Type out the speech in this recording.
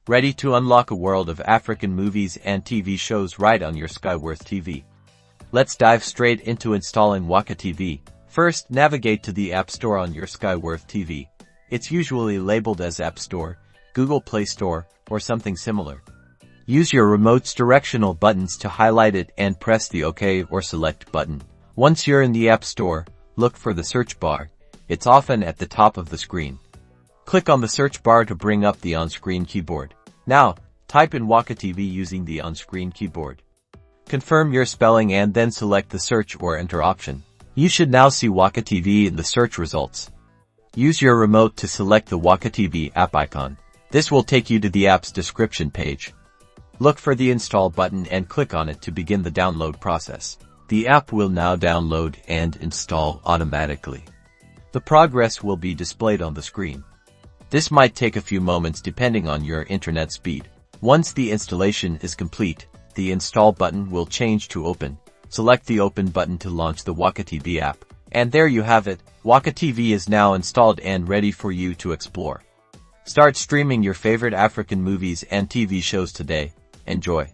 Ready to unlock a world of African movies and TV shows right on your Skyworth TV. Let's dive straight into installing Waka TV. First, navigate to the App Store on your Skyworth TV. It's usually labeled as App Store, Google Play Store, or something similar. Use your remote's directional buttons to highlight it and press the OK or Select button. Once you're in the App Store, look for the search bar. It's often at the top of the screen. Click on the search bar to bring up the on-screen keyboard. Now, type in Waka TV using the on-screen keyboard. Confirm your spelling and then select the search or enter option. You should now see Waka TV in the search results. Use your remote to select the Waka TV app icon. This will take you to the app's description page. Look for the install button and click on it to begin the download process. The app will now download and install automatically. The progress will be displayed on the screen. This might take a few moments depending on your internet speed. Once the installation is complete, the install button will change to open. Select the open button to launch the Waka TV app. And there you have it, Waka TV is now installed and ready for you to explore. Start streaming your favorite African movies and TV shows today. Enjoy.